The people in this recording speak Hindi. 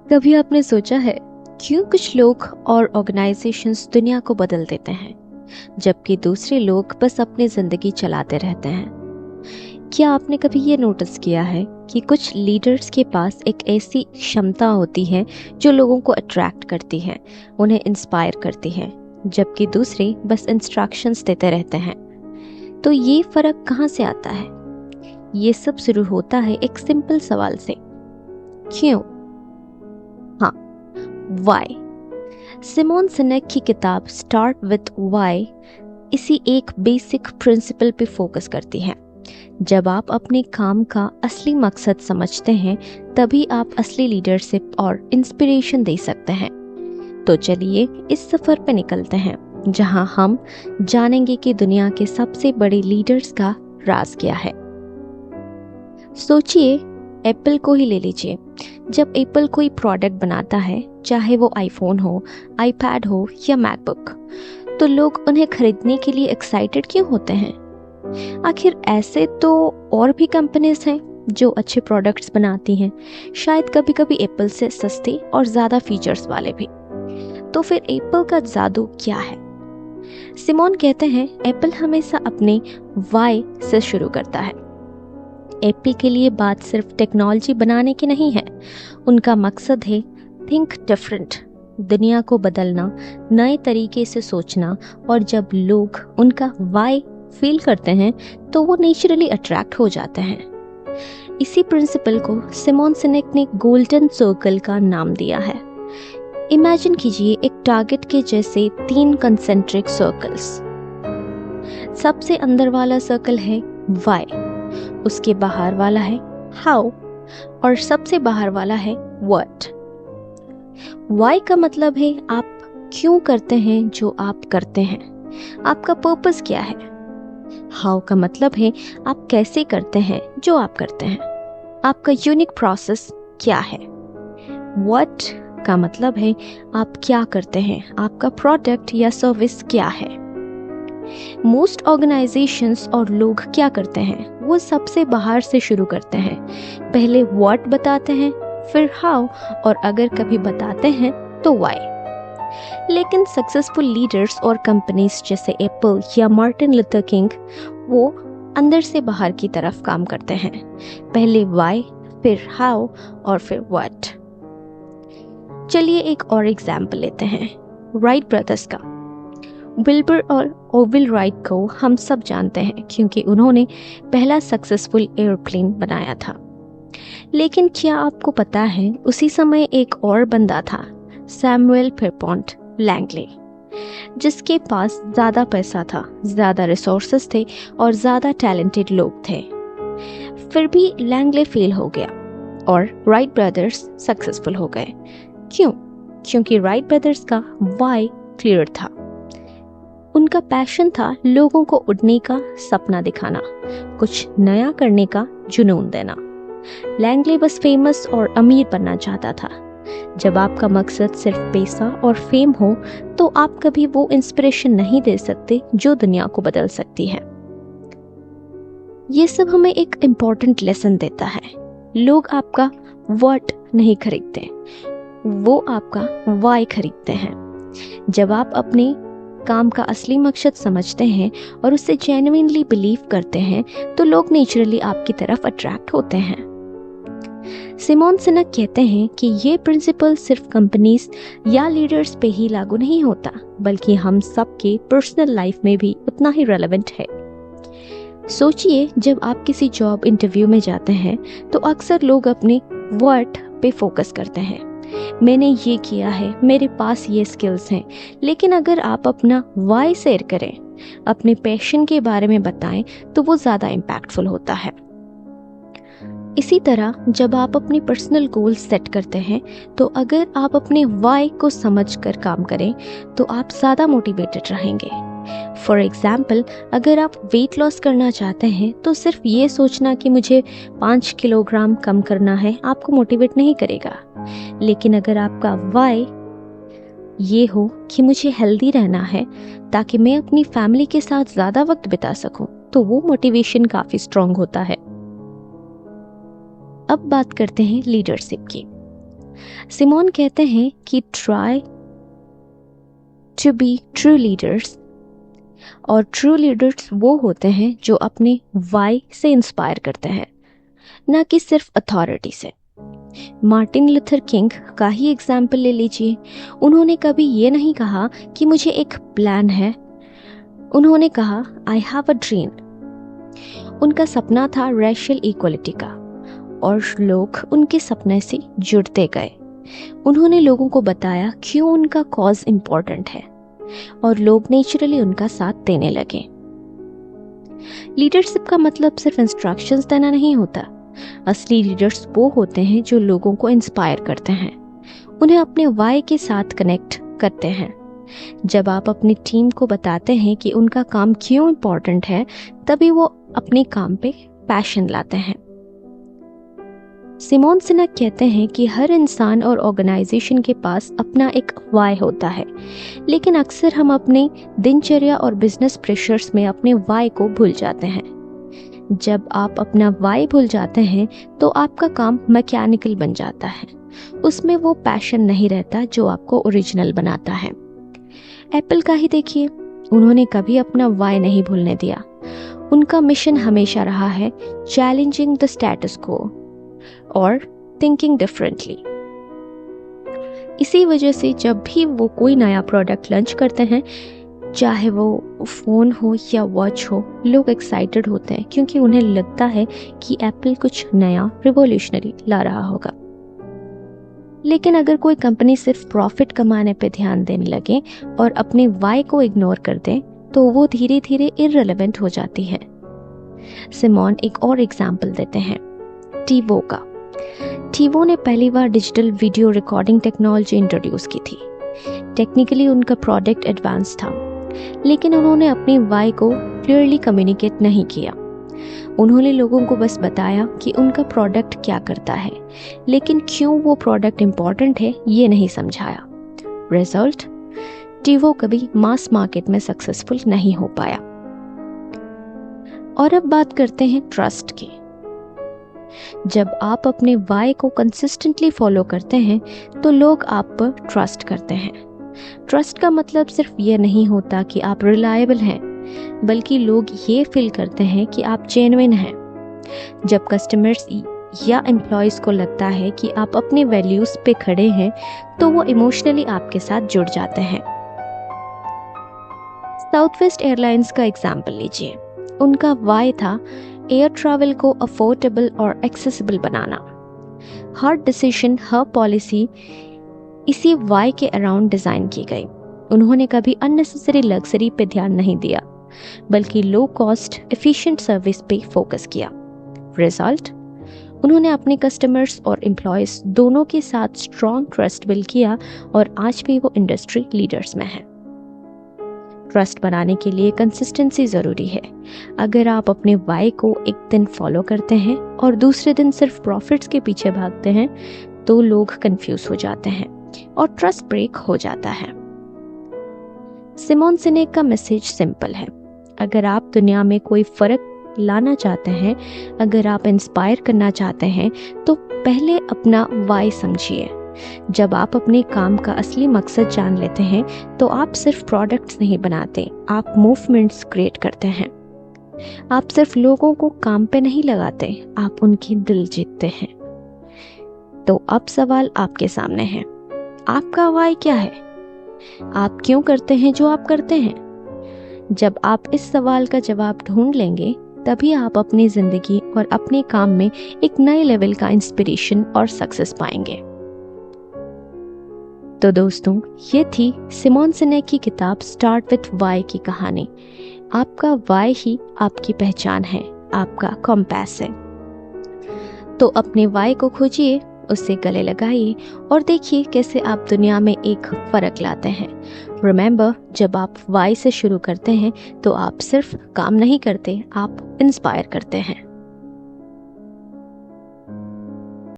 कभी आपने सोचा है क्यों कुछ लोग और ऑर्गेनाइजेशंस दुनिया को बदल देते हैं जबकि दूसरे लोग बस अपनी जिंदगी चलाते रहते हैं? क्या आपने कभी ये नोटिस किया है कि कुछ लीडर्स के पास एक ऐसी क्षमता होती है जो लोगों को अट्रैक्ट करती है, उन्हें इंस्पायर करती है, जबकि दूसरे बस इंस्ट्रक्शंस देते रहते हैं? तो ये फर्क कहाँ से आता है? ये सब शुरू होता है एक सिंपल सवाल से, क्यों? हाँ, वाई। सिमोन सिनेक की किताब स्टार्ट विथ वाई इसी एक बेसिक प्रिंसिपल पे फोकस करती है। जब आप अपने काम का असली मकसद समझते हैं तभी आप असली लीडरशिप और इंस्पिरेशन दे सकते हैं। तो चलिए इस सफर पे निकलते हैं जहां हम जानेंगे कि दुनिया के सबसे बड़े लीडर्स का राज क्या है। सोचिए, एप्पल को ही ले लीजिए। जब एप्पल कोई प्रोडक्ट बनाता है, चाहे वो आईफोन हो, आईपैड हो या मैकबुक, तो लोग उन्हें खरीदने के लिए एक्साइटेड क्यों होते हैं? आखिर ऐसे तो और भी कंपनीज हैं जो अच्छे प्रोडक्ट्स बनाती हैं, शायद कभी कभी एप्पल से सस्ते और ज़्यादा फीचर्स वाले भी। तो फिर एप्पल का जादू क्या है? सिमोन कहते हैं एप्पल हमेशा अपने वाई से शुरू करता है। एप्पल के लिए बात सिर्फ टेक्नोलॉजी बनाने की नहीं है, उनका मकसद है थिंक डिफरेंट, दुनिया को बदलना, नए तरीके से सोचना। और जब लोग उनका वाई फील करते हैं तो वो नेचुरली अट्रैक्ट हो जाते हैं। इसी प्रिंसिपल को सिमोन सिनेक ने गोल्डन सर्कल का नाम दिया है। इमेजिन कीजिए एक टारगेट के जैसे 3 कंसेंट्रिक सर्कल्स। सबसे अंदर वाला सर्कल है वाई, उसके बाहर वाला है हाउ और सबसे बाहर वाला है व्हाट। वाई का मतलब है आप क्यों करते हैं जो आप करते हैं, आपका पर्पस क्या है। हाउ का मतलब है आप कैसे करते हैं जो आप करते हैं, आपका यूनिक प्रोसेस क्या है। व्हाट का मतलब है आप क्या करते हैं, आपका प्रोडक्ट या सर्विस क्या है। मोस्ट ऑर्गेनाइजेशंस और लोग क्या करते हैं, वो सबसे बाहर से शुरू करते हैं। पहले व्हाट बताते हैं, फिर हाउ, और अगर कभी बताते हैं तो वाई। लेकिन सक्सेसफुल लीडर्स और कंपनीज जैसे एप्पल या मार्टिन लूथर किंग, वो अंदर से बाहर की तरफ काम करते हैं। पहले वाई, फिर हाउ और फिर व्हाट। चलिए एक और एग्जाम्पल लेते हैं, राइट ब्रदर्स का। विल्बर और ओविल राइट को हम सब जानते हैं क्योंकि उन्होंने पहला सक्सेसफुल एयरप्लेन बनाया था। लेकिन क्या आपको पता है उसी समय एक और बंदा था, सैमुअल पियरपॉन्ट लैंगले, जिसके पास ज़्यादा पैसा था, ज़्यादा रिसोर्सेस थे और ज़्यादा टैलेंटेड लोग थे। फिर भी लैंगले फेल हो गया और राइट ब्रदर्स सक्सेसफुल हो गए। क्यों? क्योंकि राइट ब्रदर्स का वाई क्लियर था। उनका पैशन था लोगों को उड़ने का सपना दिखाना, कुछ नया करने का जुनून देना। लैंगले बस फेमस और अमीर बनना चाहता था। जब आपका मकसद सिर्फ पैसा और फेम हो तो आप कभी वो इंस्पिरेशन नहीं दे सकते जो दुनिया को बदल सकती है। ये सब हमें एक इम्पोर्टेंट लेसन देता है। लोग आपका व्हाट नहीं खरीदते, वो आपका वाई खरीदते हैं। जब आप अपने काम का असली मकसद समझते हैं और उससे जेन्युइनली बिलीव करते हैं तो लोग नेचुरली आपकी तरफ अट्रैक्ट होते हैं। सिमोन सिनेक कहते हैं कि ये प्रिंसिपल सिर्फ कंपनीज या लीडर्स पे ही लागू नहीं होता, बल्कि हम सबके पर्सनल लाइफ में भी उतना ही रेलेवेंट है। सोचिए, जब आप किसी जॉब इंटरव्यू में जाते हैं तो अक्सर लोग अपने व्हाट पे फोकस करते हैं। मैंने ये किया है, मेरे पास ये स्किल्स हैं। लेकिन अगर आप अपना वाई शेयर करें, अपने पैशन के बारे में बताएं, तो वो ज़्यादा इम्पैक्टफुल होता है। इसी तरह जब आप अपने पर्सनल गोल सेट करते हैं तो अगर आप अपने वाई को समझकर काम करें तो आप ज़्यादा मोटिवेटेड रहेंगे। फॉर एग्जाम्पल, अगर आप वेट लॉस करना चाहते हैं तो सिर्फ ये सोचना कि मुझे 5 किलोग्राम कम करना है आपको मोटिवेट नहीं करेगा। लेकिन अगर आपका वाई ये हो कि मुझे हेल्दी रहना है ताकि मैं अपनी फैमिली के साथ ज़्यादा वक्त बिता सकूं, तो वो मोटिवेशन काफ़ी स्ट्रॉन्ग होता है। अब बात करते हैं लीडरशिप की। सिमोन कहते हैं कि try to be true leaders, और ट्रू लीडर्स वो होते हैं जो अपने वाई से इंस्पायर करते हैं, ना कि सिर्फ अथॉरिटी से। मार्टिन लूथर किंग का ही एग्जाम्पल ले लीजिए। उन्होंने कभी ये नहीं कहा कि मुझे एक प्लान है, उन्होंने कहा आई हैव अ ड्रीम। उनका सपना था रेशियल इक्वलिटी का, और लोग उनके सपने से जुड़ते गए। उन्होंने लोगों को बताया क्यों उनका कॉज इम्पोर्टेंट है, और लोग नेचुरली उनका साथ देने लगे। लीडरशिप का मतलब सिर्फ इंस्ट्रक्शंस देना नहीं होता। असली लीडर्स वो होते हैं जो लोगों को इंस्पायर करते हैं, उन्हें अपने वाई के साथ कनेक्ट करते हैं। जब आप अपनी टीम को बताते हैं कि उनका काम क्यों इम्पोर्टेंट है, तभी वो अपने काम पे पैशन लाते हैं। सिमोन सिनेक कहते हैं कि हर इंसान और ऑर्गेनाइजेशन के पास अपना एक वाई होता है, लेकिन अक्सर हम अपने दिनचर्या और बिजनेस प्रेशर्स में अपने वाई को भूल जाते हैं। जब आप अपना वाई भूल जाते हैं तो आपका काम मैकेनिकल बन जाता है, उसमें वो पैशन नहीं रहता जो आपको ओरिजिनल बनाता है। एप्पल का ही देखिए, उन्होंने कभी अपना वाई नहीं भूलने दिया। उनका मिशन हमेशा रहा है चैलेंजिंग द स्टेटस को और थिंकिंग डिफरेंटली। इसी वजह से जब भी वो कोई नया प्रोडक्ट लॉन्च करते हैं, चाहे वो फ़ोन हो या वॉच हो, लोग एक्साइटेड होते हैं क्योंकि उन्हें लगता है कि एप्पल कुछ नया रिवॉल्यूशनरी ला रहा होगा। लेकिन अगर कोई कंपनी सिर्फ प्रॉफिट कमाने पे ध्यान देने लगे और अपने वाई को इग्नोर कर दे, तो वो धीरे धीरे इररिलेवेंट हो जाती है। सिमोन एक और एग्जाम्पल देते हैं टीवो का। टीवो ने पहली बार digital video recording technology introduce की थी। टेक्निकली उनका प्रोडक्ट एडवांस था, लेकिन उन्होंने अपनी वाई को क्लियरली कम्युनिकेट नहीं किया। उन्होंने लोगों को बस बताया कि उनका प्रोडक्ट क्या करता है, लेकिन क्यों वो प्रोडक्ट इम्पोर्टेंट है ये नहीं समझाया। रिजल्ट, टीवो कभी मास मार्केट में सक्सेसफुल नहीं हो पाया। और अब बात करते हैं ट्रस्ट की। जब आप अपने वाई को कंसिस्टेंटली फॉलो करते हैं तो लोग आप पर ट्रस्ट करते हैं। ट्रस्ट का मतलब सिर्फ ये नहीं होता कि आप रिलायबल हैं, बल्कि लोग ये फील करते हैं कि आप जेन्युइन हैं। जब कस्टमर्स या एम्प्लॉयज को लगता है कि आप अपने वैल्यूज पे खड़े हैं, तो वो इमोशनली आपके साथ जुड़ जाते हैं। साउथवेस्ट एयरलाइंस का एग्जाम्पल लीजिए। उनका वाई था एयर ट्रैवल को अफोर्डेबल और एक्सेसिबल बनाना। हर डिसीजन, हर पॉलिसी इसी वाई के अराउंड डिजाइन की गई। उन्होंने कभी अननेसेसरी लग्जरी पे ध्यान नहीं दिया, बल्कि लो कॉस्ट एफिशिएंट सर्विस पे फोकस किया। रिजल्ट, उन्होंने अपने कस्टमर्स और एम्प्लॉयज दोनों के साथ स्ट्रॉन्ग ट्रस्ट बिल्ड किया, और आज भी वो इंडस्ट्री लीडर्स में है। ट्रस्ट बनाने के लिए कंसिस्टेंसी जरूरी है। अगर आप अपने वाई को एक दिन फॉलो करते हैं और दूसरे दिन सिर्फ प्रॉफिट्स के पीछे भागते हैं, तो लोग कंफ्यूज हो जाते हैं और ट्रस्ट ब्रेक हो जाता है। सिमोन सिनेक का मैसेज सिंपल है। अगर आप दुनिया में कोई फर्क लाना चाहते हैं, अगर आप इंस्पायर करना चाहते हैं, तो पहले अपना वाई समझिए। जब आप अपने काम का असली मकसद जान लेते हैं, तो आप सिर्फ प्रोडक्ट्स नहीं बनाते, आप मूवमेंट्स क्रिएट करते हैं। आप सिर्फ लोगों को काम पे नहीं लगाते, आप उनके दिल जीतते हैं। तो अब सवाल आपके सामने है, आपका वाई क्या है? आप क्यों करते हैं जो आप करते हैं? जब आप इस सवाल का जवाब ढूंढ लेंगे, तभी आप अपनी जिंदगी और अपने काम में एक नए लेवल का इंस्पिरेशन और सक्सेस पाएंगे। तो दोस्तों, ये थी सिमोन सिनेक की किताब स्टार्ट विथ वाई की कहानी। आपका वाई ही आपकी पहचान है, आपका कॉम्पास है। तो अपने वाई को खोजिए, उससे गले लगाइए और देखिए कैसे आप दुनिया में एक फर्क लाते हैं। रिमेंबर, जब आप वाई से शुरू करते हैं तो आप सिर्फ काम नहीं करते, आप इंस्पायर करते हैं।